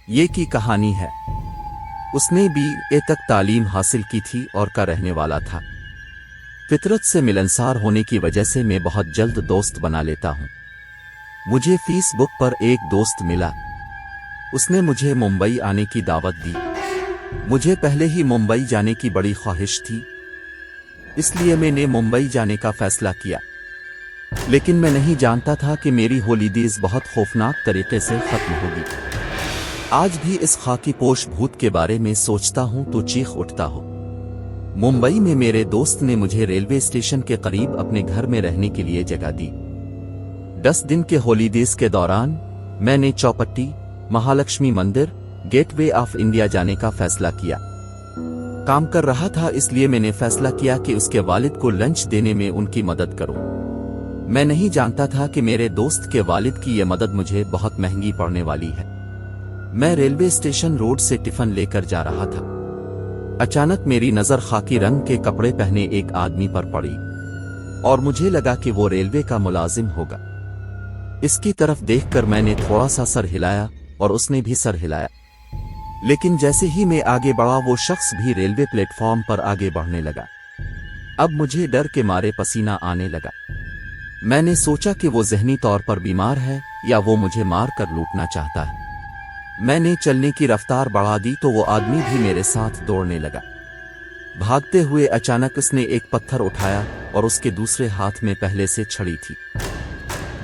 ये की कहानी है। उसने BA तक तालीम हासिल की थी और का रहने वाला था। फितरत से मिलनसार होने की वजह से मैं बहुत जल्द दोस्त बना लेता हूँ। मुझे फेसबुक पर एक दोस्त मिला। उसने मुझे मुंबई आने की दावत दी। मुझे पहले ही मुंबई जाने की बड़ी ख्वाहिश थी, इसलिए मैंने मुंबई जाने का फैसला किया। लेकिन मैं नहीं जानता था कि मेरी हॉलीडेज बहुत खौफनाक तरीके से खत्म होगी। आज भी इस खाकी पोश भूत के बारे में सोचता हूं तो चीख उठता हूं। मुंबई में मेरे दोस्त ने मुझे रेलवे स्टेशन के करीब अपने घर में रहने के लिए जगह दी। 10 दिन के हॉलीडेज के दौरान मैंने चौपट्टी, महालक्ष्मी मंदिर, गेटवे ऑफ इंडिया जाने का फैसला किया। काम कर रहा था, इसलिए मैंने फैसला किया कि उसके वालिद को लंच देने में उनकी मदद करूं। मैं नहीं जानता था कि मेरे दोस्त के वालिद की यह मदद मुझे बहुत महंगी पड़ने वाली है। मैं रेलवे स्टेशन रोड से टिफिन लेकर जा रहा था। अचानक मेरी नजर खाकी रंग के कपड़े पहने एक आदमी पर पड़ी और मुझे लगा कि वो रेलवे का मुलाजिम होगा। इसकी तरफ देखकर मैंने थोड़ा सा सर हिलाया और उसने भी सर हिलाया। लेकिन जैसे ही मैं आगे बढ़ा, वो शख्स भी रेलवे प्लेटफॉर्म पर आगे बढ़ने लगा। अब मुझे डर के मारे पसीना आने लगा। मैंने सोचा कि वो ज़हनी तौर पर बीमार है या वो मुझे मार कर लूटना चाहता है। मैंने चलने की रफ्तार बढ़ा दी तो वो आदमी भी मेरे साथ दौड़ने लगा। भागते हुए अचानक उसने एक पत्थर उठाया और उसके दूसरे हाथ में पहले से छड़ी थी।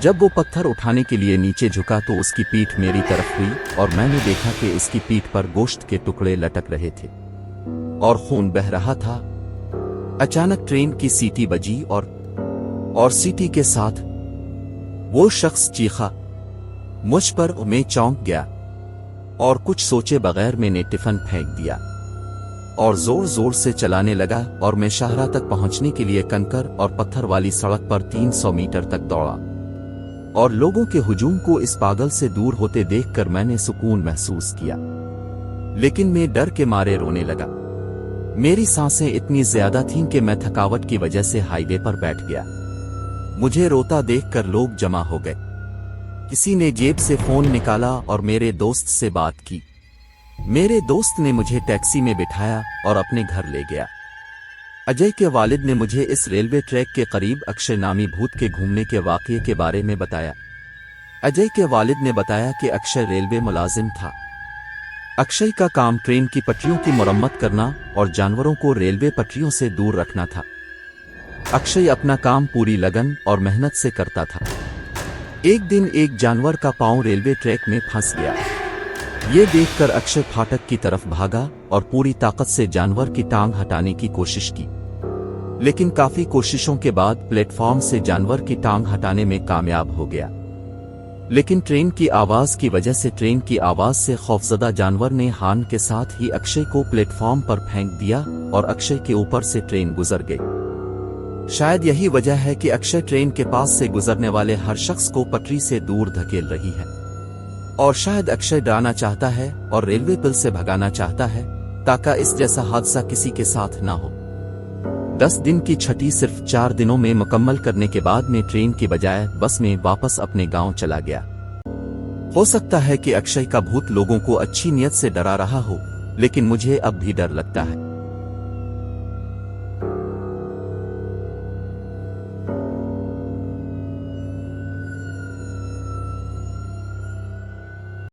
जब वो पत्थर उठाने के लिए नीचे झुका तो उसकी पीठ मेरी तरफ हुई और मैंने देखा कि उसकी पीठ पर गोश्त के टुकड़े लटक रहे थे और खून बह रहा था। अचानक ट्रेन की सीटी बजी और सीटी के साथ वो शख्स चीखा मुझ पर और मैं चौंक गया और कुछ सोचे बगैर मैंने टिफिन फेंक दिया और जोर जोर से चलाने लगा और मैं शाहरा तक पहुंचने के लिए कंकर और पत्थर वाली सड़क पर 300 मीटर तक दौड़ा और लोगों के हुजूम को इस पागल से दूर होते देखकर मैंने सुकून महसूस किया। लेकिन मैं डर के मारे रोने लगा। मेरी सांसें इतनी ज्यादा थीं कि मैं थकावट की वजह से हाईवे पर बैठ गया। मुझे रोता देखकर लोग जमा हो गए। किसी ने जेब से फोन निकाला और मेरे दोस्त से बात की। मेरे दोस्त ने मुझे टैक्सी में बिठाया और अपने घर ले गया। अजय के वालिद ने मुझे इस रेलवे ट्रैक के करीब अक्षय नामी भूत के घूमने के वाक़ये के बारे में बताया। अजय के वालिद ने बताया कि अक्षय रेलवे मुलाजिम था। अक्षय का काम ट्रेन की पटरियों की मरम्मत करना और जानवरों को रेलवे पटरियों से दूर रखना था। अक्षय अपना काम पूरी लगन और मेहनत से करता था। एक दिन एक जानवर का पांव रेलवे ट्रैक में फंस गया। ये देखकर अक्षय फाटक की तरफ भागा और पूरी ताकत से जानवर की टांग हटाने की कोशिश की, लेकिन काफी कोशिशों के बाद प्लेटफॉर्म से जानवर की टांग हटाने में कामयाब हो गया। लेकिन ट्रेन की आवाज की वजह से ट्रेन की आवाज से खौफजदा जानवर ने हान के साथ ही अक्षय को प्लेटफॉर्म पर फेंक दिया और अक्षय के ऊपर से ट्रेन गुजर गई। शायद यही वजह है कि अक्षय ट्रेन के पास से गुजरने वाले हर शख्स को पटरी से दूर धकेल रही है और शायद अक्षय डराना चाहता है और रेलवे पुल से भगाना चाहता है ताकि इस जैसा हादसा किसी के साथ ना हो। 10 दिन की छठी सिर्फ 4 दिनों में मुकम्मल करने के बाद मैं ट्रेन की बजाय बस में वापस अपने गांव चला गया। हो सकता है कि अक्षय का भूत लोगों को अच्छी नीयत से डरा रहा हो, लेकिन मुझे अब भी डर लगता है।